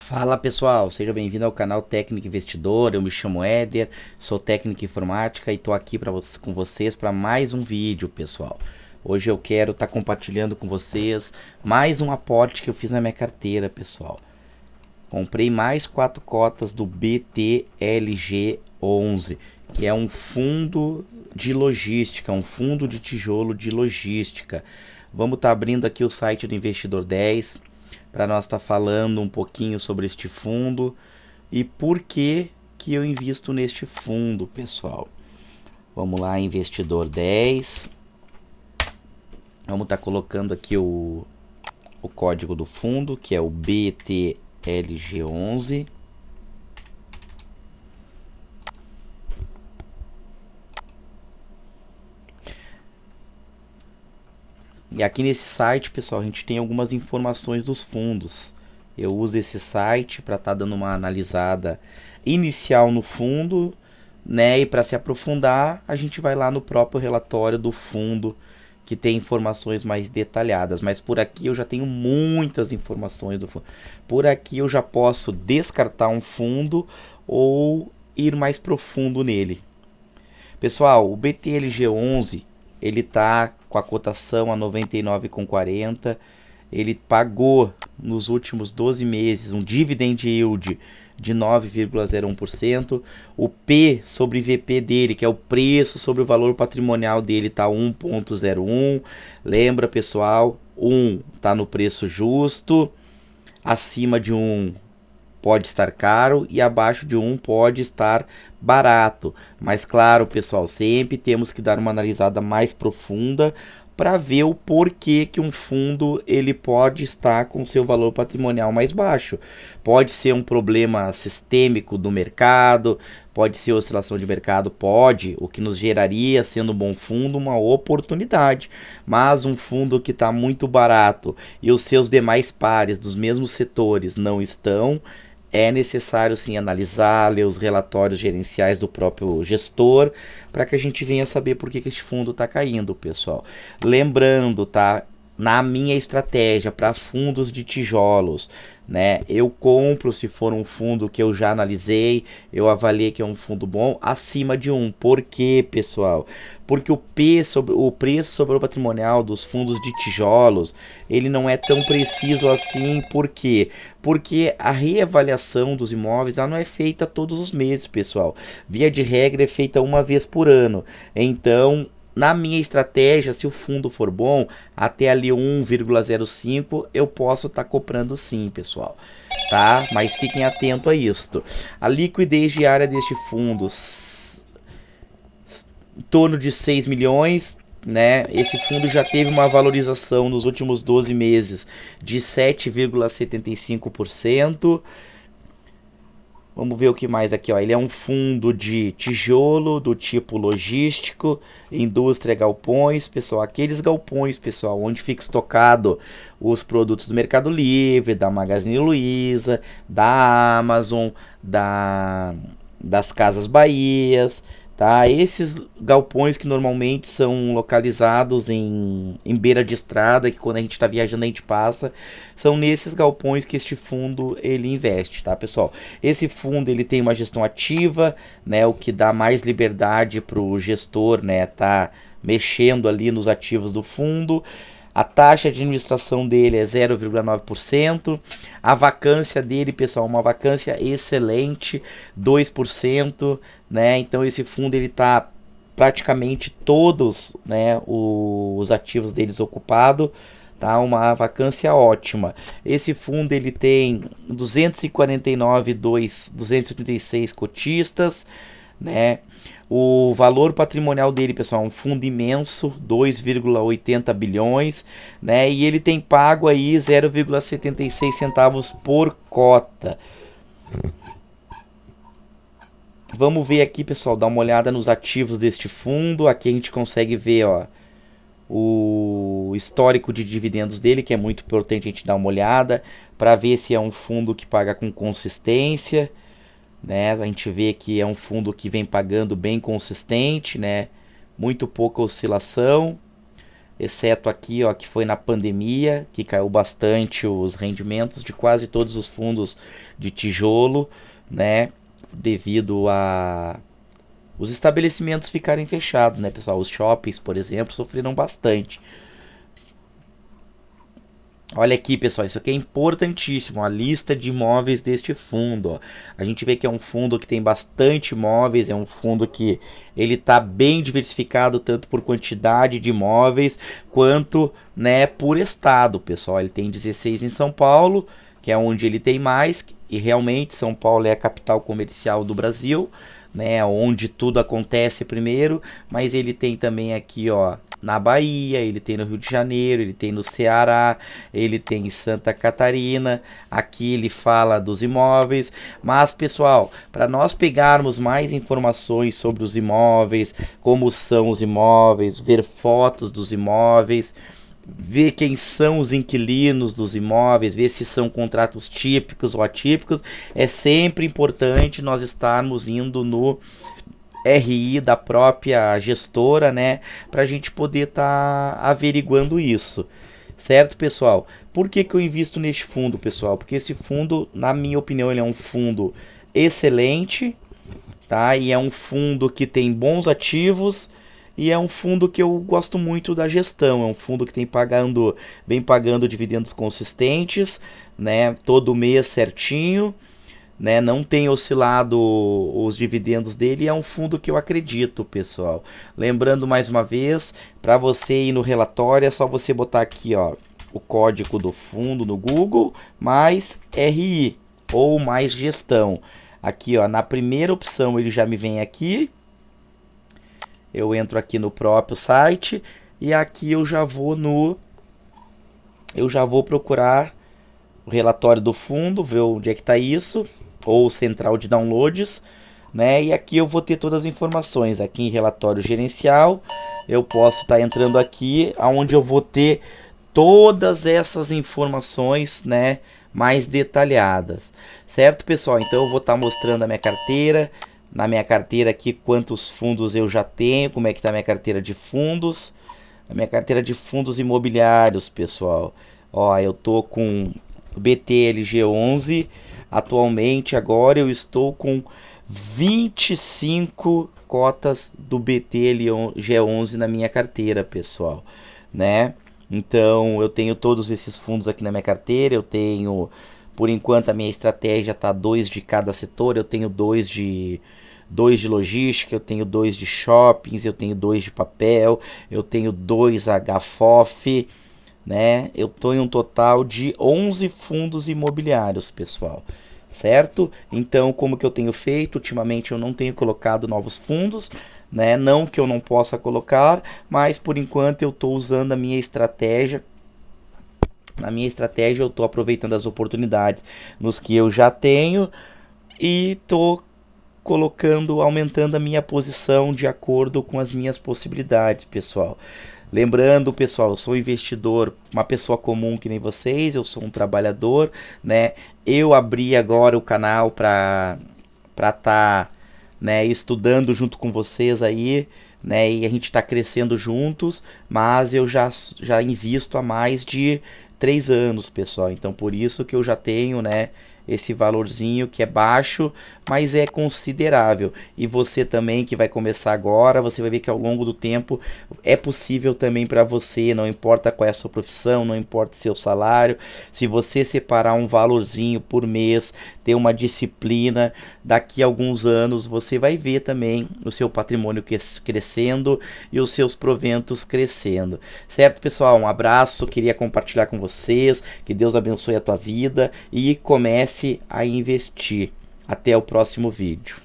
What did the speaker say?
Fala pessoal, seja bem-vindo ao canal Técnico Investidor. Eu me chamo Éder, sou técnico em informática e estou aqui com vocês para mais um vídeo, pessoal. Hoje eu quero estar compartilhando com vocês mais um aporte que eu fiz na minha carteira, pessoal. Comprei mais 4 cotas do BTLG11, que é um fundo de logística, um fundo de tijolo de logística. Vamos estar abrindo aqui o site do Investidor 10 para nós estar falando um pouquinho sobre este fundo e por que eu invisto neste fundo, pessoal. Vamos lá, Investidor 10. Vamos estar colocando aqui o código do fundo, que é o BTLG11. E aqui nesse site, pessoal, a gente tem algumas informações dos fundos. Eu uso esse site para estar dando uma analisada inicial no fundo, né? E para se aprofundar, a gente vai lá no próprio relatório do fundo, que tem informações mais detalhadas. Mas por aqui eu já tenho muitas informações do fundo. Por aqui eu já posso descartar um fundo ou ir mais profundo nele. Pessoal, o BTLG11 ele tá com a cotação a 99,40. Ele pagou nos últimos 12 meses um dividend yield de 9,01%. O P sobre VP dele, que é o preço sobre o valor patrimonial dele, tá 1,01. Lembra, pessoal, 1 tá no preço justo, acima de 1 pode estar caro e abaixo de 1 pode estar barato. Mas claro, pessoal, sempre temos que dar uma analisada mais profunda para ver o porquê que um fundo ele pode estar com seu valor patrimonial mais baixo. Pode ser um problema sistêmico do mercado, pode ser oscilação de mercado, pode, o que nos geraria, sendo um bom fundo, uma oportunidade. Mas um fundo que está muito barato e os seus demais pares dos mesmos setores não estão, é necessário sim analisar, ler os relatórios gerenciais do próprio gestor, para que a gente venha saber por que esse fundo está caindo, pessoal. Lembrando, tá? Na minha estratégia para fundos de tijolos, né? Eu compro se for um fundo que eu já analisei, eu avaliei que é um fundo bom, acima de 1. Por quê, pessoal? Porque o preço sobre o patrimonial dos fundos de tijolos, ele não é tão preciso assim. Por quê? Porque a reavaliação dos imóveis ela não é feita todos os meses, pessoal. Via de regra é feita uma vez por ano. Então, na minha estratégia, se o fundo for bom, até ali 1,05 eu posso estar comprando sim, pessoal. Tá? Mas fiquem atentos a isto. A liquidez diária deste fundo, em torno de 6 milhões, né? Esse fundo já teve uma valorização nos últimos 12 meses de 7,75%. Vamos ver o que mais aqui, ó. Ele é um fundo de tijolo do tipo logístico, indústria, galpões, pessoal. Aqueles galpões, pessoal, onde fica estocado os produtos do Mercado Livre, da Magazine Luiza, da Amazon, das Casas Bahias, tá? Esses galpões que normalmente são localizados em beira de estrada, que quando a gente está viajando a gente passa, são nesses galpões que este fundo ele investe, tá, pessoal? Esse fundo ele tem uma gestão ativa, né, o que dá mais liberdade para o gestor, né, tá mexendo ali nos ativos do fundo. A taxa de administração dele é 0,9%. A vacância dele, pessoal, uma vacância excelente, 2%, né? Então esse fundo ele tá praticamente todos, né, os ativos deles ocupados, tá? Uma vacância ótima. Esse fundo ele tem 236 cotistas, né? O valor patrimonial dele, pessoal, é um fundo imenso, 2,80 bilhões, né? E ele tem pago aí 0,76 centavos por cota. Vamos ver aqui, pessoal, dar uma olhada nos ativos deste fundo. Aqui a gente consegue ver, ó, o histórico de dividendos dele, que é muito importante a gente dar uma olhada para ver se é um fundo que paga com consistência, né? A gente vê que é um fundo que vem pagando bem consistente, né? Muito pouca oscilação, exceto aqui, ó, que foi na pandemia, que caiu bastante os rendimentos de quase todos os fundos de tijolo, né, devido a os estabelecimentos ficarem fechados, né, pessoal? Os shoppings, por exemplo, sofreram bastante. Olha aqui, pessoal, isso aqui é importantíssimo, a lista de imóveis deste fundo. Ó. A gente vê que é um fundo que tem bastante imóveis, é um fundo que ele está bem diversificado tanto por quantidade de imóveis quanto, né, por estado, pessoal. Ele tem 16 em São Paulo, que é onde ele tem mais, e realmente São Paulo é a capital comercial do Brasil, né, onde tudo acontece primeiro, mas ele tem também aqui, ó, na Bahia, ele tem no Rio de Janeiro, ele tem no Ceará, ele tem em Santa Catarina. Aqui ele fala dos imóveis. Mas, pessoal, para nós pegarmos mais informações sobre os imóveis, como são os imóveis, ver fotos dos imóveis, ver quem são os inquilinos dos imóveis, ver se são contratos típicos ou atípicos, é sempre importante nós estarmos indo no RI da própria gestora, né, para a gente poder estar averiguando isso, certo, pessoal? Por que eu invisto neste fundo, pessoal? Porque esse fundo, na minha opinião, ele é um fundo excelente, tá? E é um fundo que tem bons ativos e é um fundo que eu gosto muito da gestão. É um fundo que vem pagando dividendos consistentes, né? Todo mês certinho, né? Não tem oscilado os dividendos dele. É um fundo que eu acredito, pessoal. Lembrando mais uma vez, para você ir no relatório, é só você botar aqui, ó, o código do fundo no Google, mais RI ou mais gestão. Aqui, ó, na primeira opção ele já me vem aqui. Eu entro aqui no próprio site e aqui eu já vou procurar o relatório do fundo, ver onde é que está isso, ou central de downloads, né? E aqui eu vou ter todas as informações. Aqui em relatório gerencial, eu posso estar entrando aqui, onde eu vou ter todas essas informações, né, mais detalhadas, certo, pessoal? Então eu vou estar mostrando a minha carteira. Na minha carteira aqui, quantos fundos eu já tenho, como é que está a minha carteira de fundos. A minha carteira de fundos imobiliários, pessoal. Ó, eu tô com BTLG11. Atualmente, agora eu estou com 25 cotas do BTLG11 na minha carteira, pessoal, né? Então, eu tenho todos esses fundos aqui na minha carteira. Eu tenho, por enquanto, a minha estratégia tá 2 de cada setor. Eu tenho 2 de logística, eu tenho 2 de shoppings, eu tenho 2 de papel, eu tenho 2 HFOF, né? Eu tô em um total de 11 fundos imobiliários, pessoal, certo? Então, como que eu tenho feito? Ultimamente eu não tenho colocado novos fundos, né? Não que eu não possa colocar, mas por enquanto eu tô usando a minha estratégia. Na minha estratégia eu tô aproveitando as oportunidades nos que eu já tenho e tô aumentando a minha posição de acordo com as minhas possibilidades, pessoal. Lembrando, pessoal, eu sou investidor, uma pessoa comum que nem vocês, eu sou um trabalhador, né? Eu abri agora o canal para estar, né, estudando junto com vocês aí, né? E a gente está crescendo juntos, mas eu já invisto há mais de 3 anos, pessoal. Então, por isso que eu já tenho, né, esse valorzinho que é baixo, mas é considerável. E você também que vai começar agora, você vai ver que ao longo do tempo é possível também para você, não importa qual é a sua profissão, não importa o seu salário, se você separar um valorzinho por mês, ter uma disciplina, daqui a alguns anos você vai ver também o seu patrimônio crescendo e os seus proventos crescendo. Certo, pessoal? Um abraço, queria compartilhar com vocês, que Deus abençoe a tua vida e comece a investir. Até o próximo vídeo.